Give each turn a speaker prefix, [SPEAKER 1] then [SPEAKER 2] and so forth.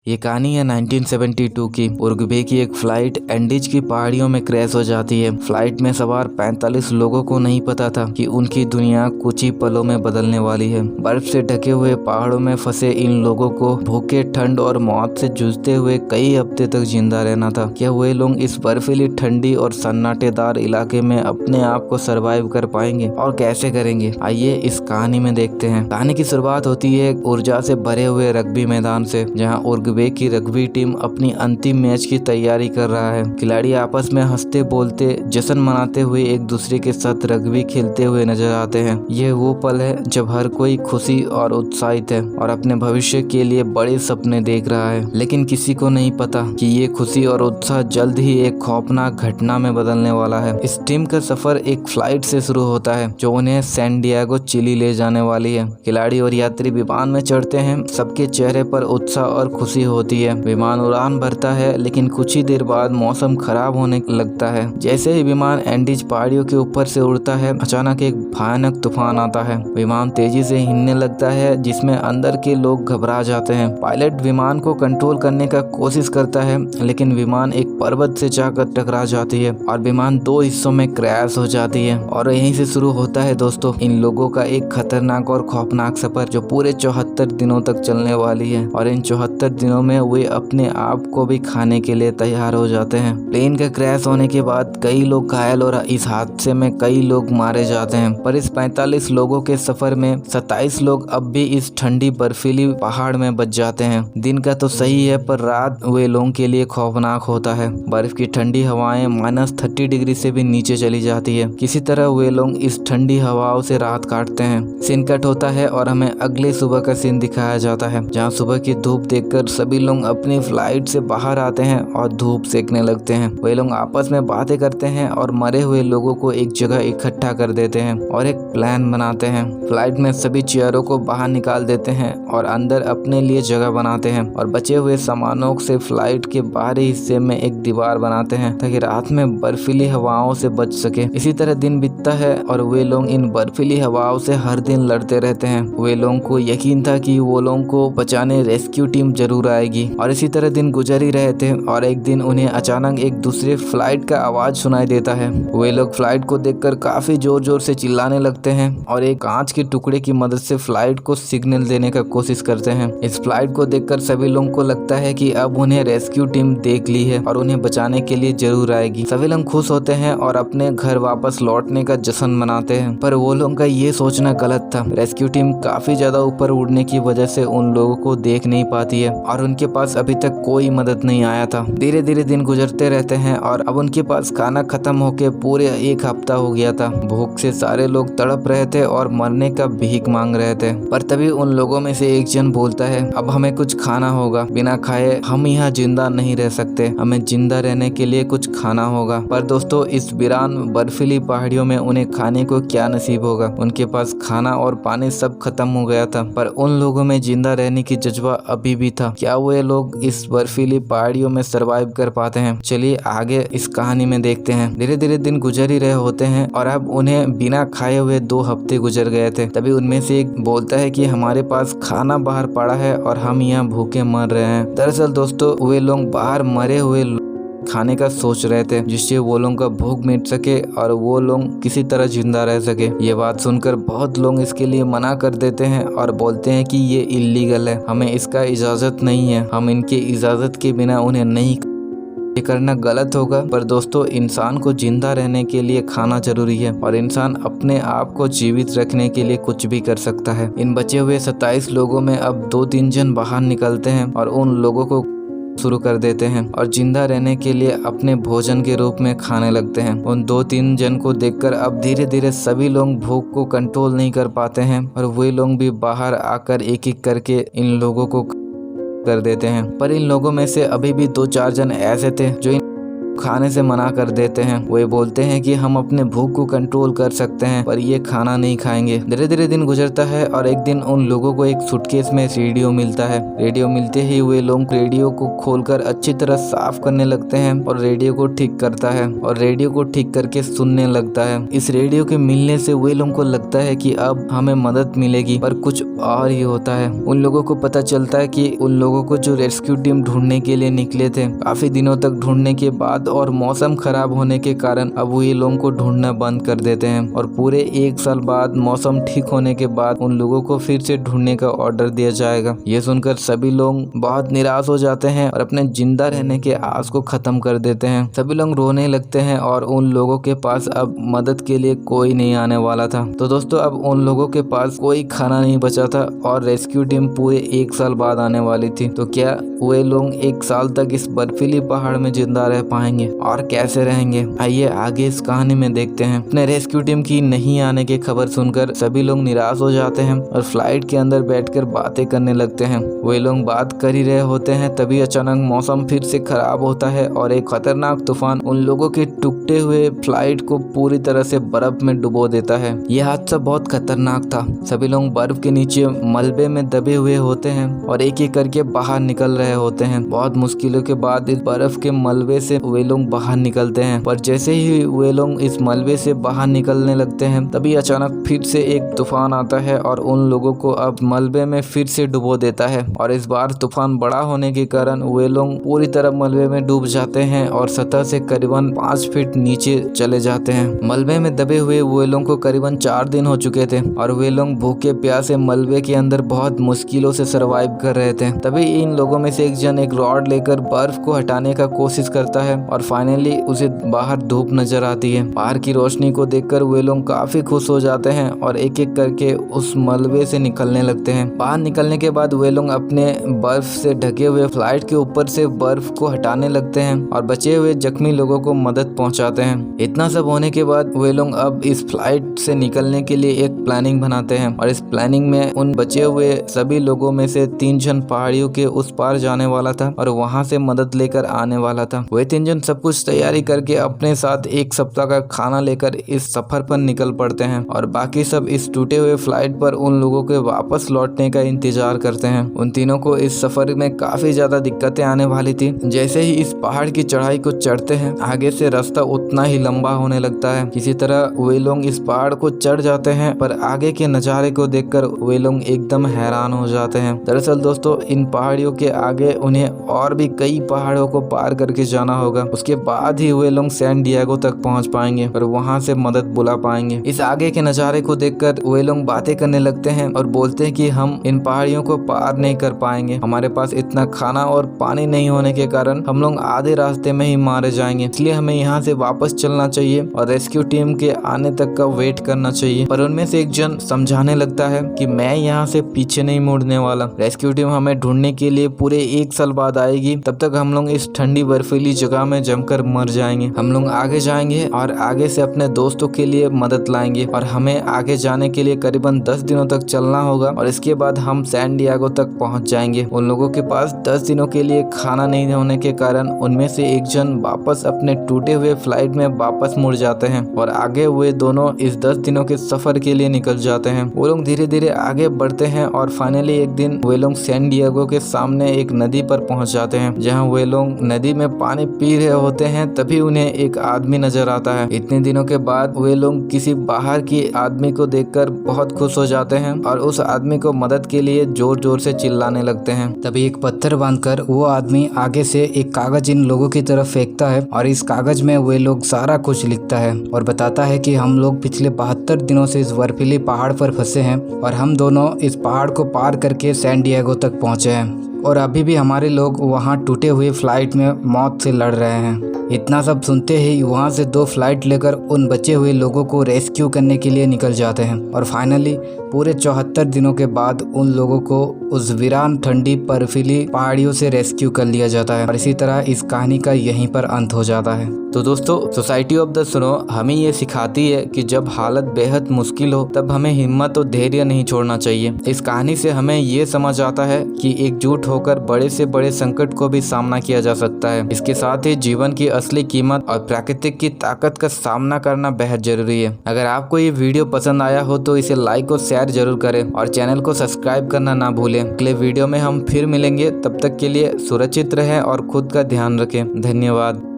[SPEAKER 1] ये कहानी है 1972 की। उरुग्वे की एक फ्लाइट एंडीज की पहाड़ियों में क्रैश हो जाती है। फ्लाइट में सवार 45 लोगों को नहीं पता था कि उनकी दुनिया कुछ ही पलों में बदलने वाली है। बर्फ से ढके हुए पहाड़ों में फंसे इन लोगों को भूखे, ठंड और मौत से जूझते हुए कई हफ्ते तक जिंदा रहना था। क्या वे लोग इस बर्फीली, ठंडी और सन्नाटेदार इलाके में अपने आप को सरवाइव कर पाएंगे और कैसे करेंगे? आइए इस कहानी में देखते हैं। कहानी की शुरुआत होती है ऊर्जा से भरे हुए रग्बी मैदान से, जहाँ उरुग्वे की रग्बी टीम अपनी अंतिम मैच की तैयारी कर रहा है। खिलाड़ी आपस में हंसते बोलते, जश्न मनाते हुए एक दूसरे के साथ रग्बी खेलते हुए नजर आते हैं। यह वो पल है जब हर कोई खुशी और उत्साहित है और अपने भविष्य के लिए बड़े सपने देख रहा है। लेकिन किसी को नहीं पता कि ये खुशी और उत्साह जल्द ही एक खौफनाक घटना में बदलने वाला है। इस टीम का सफर एक फ्लाइट से शुरू होता है जो उन्हें सैन डिएगो, चिली ले जाने वाली है। खिलाड़ी और यात्री विमान में चढ़ते हैं। सबके चेहरे पर उत्साह और खुशी होती है। विमान उड़ान भरता है, लेकिन कुछ ही देर बाद मौसम खराब होने लगता है। जैसे ही विमान एंडीज पहाड़ियों के ऊपर से उड़ता है, अचानक एक भयानक तूफान आता है। विमान तेजी से हिलने लगता है, जिसमें अंदर के लोग घबरा जाते हैं। पायलट विमान को कंट्रोल करने का कोशिश करता है, लेकिन विमान एक पर्वत से जाकर टकरा जाती है और विमान दो हिस्सों में क्रैश हो जाती है। और यहीं से शुरू होता है दोस्तों इन लोगों का एक खतरनाक और खौफनाक सफर, जो पूरे 74 दिनों तक चलने वाली है। और इन 74 दिनों में वे अपने आप को भी खाने के लिए तैयार हो जाते हैं। प्लेन का क्रैश होने के बाद कई लोग घायल और इस हादसे में कई लोग मारे जाते हैं। पर इस 45 लोगों के सफर में 27 लोग अब भी इस ठंडी बर्फीली पहाड़ में बच जाते हैं। दिन का तो सही है, पर रात वे लोगों के लिए खौफनाक होता है। बर्फ की ठंडी हवाएं -30 डिग्री से भी नीचे चली जाती है। किसी तरह वे लोग इस ठंडी हवाओं से रात काटते हैं। सीन कट होता है और हमें अगले सुबह का सीन दिखाया जाता है, जहाँ सुबह की धूप देखकर सभी लोग अपनी फ्लाइट से बाहर आते हैं और धूप सेकने लगते हैं। वे लोग आपस में बातें करते हैं और मरे हुए लोगों को एक जगह इकट्ठा कर देते हैं और एक प्लान बनाते हैं। फ्लाइट में सभी चेयरों को बाहर निकाल देते हैं और अंदर अपने लिए जगह बनाते हैं और बचे हुए सामानों से फ्लाइट के बाहरी हिस्से में एक दीवार बनाते हैं ताकि रात में बर्फीली हवाओं से बच सके। इसी तरह दिन बीतता है और वे लोग इन बर्फीली हवाओं से हर दिन लड़ते रहते हैं। वे लोगों को यकीन था कि वो लोगों को बचाने रेस्क्यू टीम जरूर आएगी। और इसी तरह दिन गुजर ही रहे थे और एक दिन उन्हें अचानक एक दूसरे फ्लाइट का आवाज सुनाई देता है। वे लोग फ्लाइट को देखकर काफी जोर जोर से चिल्लाने लगते हैं और एक कांच के टुकड़े की मदद से फ्लाइट को सिग्नल देने का कोशिश करते हैं। इस फ्लाइट को देखकर सभी लोगों को लगता है कि अब उन्हें रेस्क्यू टीम देख ली है और उन्हें बचाने के लिए जरूर आएगी। सभी लोग खुश होते हैं और अपने घर वापस लौटने का जश्न मनाते हैं। पर वो लोगों का ये सोचना गलत था। रेस्क्यू टीम काफी ज्यादा ऊपर उड़ने की वजह से उन लोगों को देख नहीं पाती है और उनके पास अभी तक कोई मदद नहीं आया था। धीरे धीरे दिन गुजरते रहते हैं और अब उनके पास खाना खत्म होके पूरे एक हफ्ता हो गया था। भूख से सारे लोग तड़प रहे थे और मरने का भीख मांग रहे थे। पर तभी उन लोगों में से एक जन बोलता है, अब हमें कुछ खाना होगा। बिना खाए हम यहाँ जिंदा नहीं रह सकते। हमें जिंदा रहने के लिए कुछ खाना होगा। पर दोस्तों इस वीरान बर्फीली पहाड़ियों में उन्हें खाने को क्या नसीब होगा। उनके पास खाना और पानी सब खत्म हो गया था, पर उन लोगों में जिंदा रहने की जज्बा अभी भी था। क्या वे लोग इस बर्फीली पहाड़ियों में सरवाइव कर पाते हैं? चलिए आगे इस कहानी में देखते हैं। धीरे धीरे दिन गुजर ही रहे होते हैं और अब उन्हें बिना खाए हुए 2 हफ्ते गुजर गए थे। तभी उनमें से एक बोलता है कि हमारे पास खाना बाहर पड़ा है और हम यहाँ भूखे मर रहे हैं। दरअसल दोस्तों वे लोग बाहर मरे हुए खाने का सोच रहे थे, जिससे वो लोगों का भूख मिट सके और वो लोग किसी तरह जिंदा रह सके। ये बात सुनकर बहुत लोग इसके लिए मना कर देते हैं और बोलते हैं कि ये इल्लीगल है, हमें इसका इजाजत नहीं है, हम इनके इजाजत के बिना उन्हें नहीं, ये करना गलत होगा। पर दोस्तों इंसान को जिंदा रहने के लिए खाना जरूरी है और इंसान अपने आप को जीवित रखने के लिए कुछ भी कर सकता है। इन बचे हुए 27 लोगों में अब 2-3 जन बाहर निकलते हैं और उन लोगों को शुरू कर देते हैं और जिंदा रहने के लिए अपने भोजन के रूप में खाने लगते हैं। उन 2-3 जन को देखकर अब धीरे धीरे सभी लोग भूख को कंट्रोल नहीं कर पाते हैं और वे लोग भी बाहर आकर एक एक करके इन लोगों को कर देते हैं। पर इन लोगों में से अभी भी 2-4 जन ऐसे थे जो खाने से मना कर देते हैं। वे बोलते हैं कि हम अपने भूख को कंट्रोल कर सकते हैं पर ये खाना नहीं खाएंगे। धीरे धीरे दिन गुजरता है और एक दिन उन लोगों को एक सूटकेस में रेडियो मिलता है। रेडियो मिलते ही वे लोग रेडियो को खोलकर अच्छी तरह साफ करने लगते हैं और रेडियो को ठीक करता है और रेडियो को ठीक करके सुनने लगता है। इस रेडियो के मिलने से वे लोगों को लगता है कि अब हमें मदद मिलेगी, पर कुछ और ही होता है। उन लोगों को पता चलता है कि उन लोगों को जो रेस्क्यू टीम ढूंढने के लिए निकले थे, काफी दिनों तक ढूंढने के बाद और मौसम खराब होने के कारण अब वो ये लोगों को ढूंढना बंद कर देते हैं और पूरे 1 साल बाद मौसम ठीक होने के बाद उन लोगों को फिर से ढूंढने का ऑर्डर दिया जाएगा। ये सुनकर सभी लोग बहुत निराश हो जाते हैं और अपने जिंदा रहने के आस को खत्म कर देते हैं। सभी लोग रोने लगते हैं और उन लोगों के पास अब मदद के लिए कोई नहीं आने वाला था। तो दोस्तों अब उन लोगों के पास कोई खाना नहीं बचा था और रेस्क्यू टीम पूरे 1 साल बाद आने वाली थी। तो क्या वे लोग 1 साल तक इस बर्फीली पहाड़ में जिंदा रह पाएंगे और कैसे रहेंगे? आइए आगे इस कहानी में देखते हैं। अपने रेस्क्यू टीम की नहीं आने की खबर सुनकर सभी लोग निराश हो जाते हैं और फ्लाइट के अंदर बैठकर बातें करने लगते हैं। वे लोग बात कर ही रहे होते हैं तभी अचानक मौसम फिर से खराब होता है और एक खतरनाक तूफान उन लोगों के टूटे हुए फ्लाइट को पूरी तरह से बर्फ में डुबो देता है। यह हादसा बहुत खतरनाक था। सभी लोग बर्फ के नीचे मलबे में दबे हुए होते हैं और एक एक करके बाहर निकल रहे होते हैं। बहुत मुश्किलों के बाद इस बर्फ के मलबे से वे लोग बाहर निकलते हैं, पर जैसे ही वे लोग इस मलबे से बाहर निकलने लगते हैं तभी अचानक फिर से एक तूफान आता है और उन लोगों को अब मलबे में फिर से डुबो देता है और इस बार तूफान बड़ा होने के कारण वे लोग पूरी तरह मलबे में डूब जाते हैं और सतह से करीबन 5 फीट नीचे चले जाते हैं। मलबे में दबे हुए वे लोग को करीबन 4 दिन हो चुके थे और वे लोग भूखे प्यासे मलबे के अंदर बहुत मुश्किलों से सरवाइव कर रहे थे। तभी इन लोगों में से एक जन एक रॉड लेकर बर्फ को हटाने का कोशिश करता है और फाइनली उसे बाहर धूप नजर आती है। बाहर की रोशनी को देखकर वे लोग काफी खुश हो जाते हैं और एक एक करके उस मलबे से निकलने लगते हैं। बाहर निकलने के बाद वे लोग अपने बर्फ से ढके हुए फ्लाइट के ऊपर से बर्फ को हटाने लगते हैं और बचे हुए जख्मी लोगों को मदद पहुंचाते हैं। इतना सब होने के बाद वे लोग अब इस फ्लाइट से निकलने के लिए एक प्लानिंग बनाते हैं और इस प्लानिंग में उन बचे हुए सभी लोगों में से 3 जन पहाड़ियों के उस पार जाने वाला था और वहां से मदद लेकर आने वाला था। वे 3 जन सब कुछ तैयारी करके अपने साथ 1 सप्ताह का खाना लेकर इस सफर पर निकल पड़ते हैं और बाकी सब इस टूटे हुए फ्लाइट पर उन लोगों के वापस लौटने का इंतजार करते हैं। उन तीनों को इस सफर में काफी ज्यादा दिक्कतें आने वाली थी। जैसे ही इस पहाड़ की चढ़ाई को चढ़ते हैं आगे से रास्ता उतना ही लंबा होने लगता है। किसी तरह वे लोग इस पहाड़ को चढ़ जाते हैं पर आगे के नज़ारे को देखकर वे लोग एकदम हैरान हो जाते हैं। दरअसल दोस्तों इन पहाड़ियों के आगे उन्हें और भी कई पहाड़ों को पार करके जाना होगा। उसके बाद ही वे लोग सैन डिएगो तक पहुंच पाएंगे और वहां से मदद बुला पाएंगे। इस आगे के नज़ारे को देखकर वे लोग बातें करने लगते हैं और बोलते हैं कि हम इन पहाड़ियों को पार नहीं कर पाएंगे। हमारे पास इतना खाना और पानी नहीं होने के कारण हम लोग आधे रास्ते में ही मारे जाएंगे, इसलिए हमें यहाँ से वापस चलना चाहिए और रेस्क्यू टीम के आने तक का वेट करना चाहिए। पर उनमें से एक जन समझाने लगता है कि मैं यहाँ से पीछे नहीं मुड़ने वाला। रेस्क्यू टीम हमें ढूंढने के लिए पूरे 1 साल बाद आएगी, तब तक हम लोग इस ठंडी बर्फीली जगह में जमकर मर जाएंगे। हम लोग आगे जाएंगे और आगे से अपने दोस्तों के लिए मदद लाएंगे और हमें आगे जाने के लिए करीबन 10 दिनों तक चलना होगा और इसके बाद हम सैन डिएगो तक पहुंच जाएंगे। उन लोगों के पास 10 दिनों के लिए खाना नहीं होने के कारण उनमें से एक जन वापस अपने टूटे हुए फ्लाइट में वापस मुड़ जाते हैं और आगे वे दोनों इस 10 दिनों के सफर के लिए निकल जाते हैं। वो लोग धीरे धीरे आगे बढ़ते हैं और फाइनली एक दिन वे लोग सैन डिएगो के सामने एक नदी पर पहुंच जाते हैं। जहां वे लोग नदी में पानी पी रहे होते हैं तभी उन्हें एक आदमी नजर आता है। इतने दिनों के बाद वे लोग किसी बाहर की आदमी को देखकर बहुत खुश हो जाते हैं और उस आदमी को मदद के लिए जोर जोर से चिल्लाने लगते हैं। तभी एक पत्थर बांधकर वो आदमी आगे से एक कागज इन लोगों की तरफ फेंकता है और इस कागज में वे लोग सारा कुछ लिखता है और बताता है कि हम लोग पिछले 72 दिनों से इस बर्फीली पहाड़ पर फंसे हैं और हम दोनों इस पहाड़ को पार करके सैन डिएगो तक पहुंचे हैं और अभी भी हमारे लोग वहां टूटे हुए फ्लाइट में मौत से लड़ रहे हैं। इतना सब सुनते ही वहां से 2 फ्लाइट लेकर उन बचे हुए लोगों को रेस्क्यू करने के लिए निकल जाते हैं और फाइनली पूरे 74 दिनों के बाद उन लोगों को उस वीरान ठंडी बर्फीली पहाड़ियों से रेस्क्यू कर लिया जाता है और इसी तरह इस कहानी का यहीं पर अंत हो जाता है। तो दोस्तों सोसाइटी ऑफ द स्नो हमें ये सिखाती है कि जब हालत बेहद मुश्किल हो तब हमें हिम्मत और धैर्य नहीं छोड़ना चाहिए। इस कहानी से हमें ये समझ आता है कि एकजुट होकर बड़े से बड़े संकट को भी सामना किया जा सकता है। इसके साथ ही जीवन की असली कीमत और प्राकृतिक की ताकत का सामना करना बेहद जरूरी है। अगर आपको ये वीडियो पसंद आया हो तो इसे लाइक और शेयर जरूर करें और चैनल को सब्सक्राइब करना ना भूलें। अगले वीडियो में हम फिर मिलेंगे, तब तक के लिए सुरक्षित रहें और खुद का ध्यान रखें। धन्यवाद।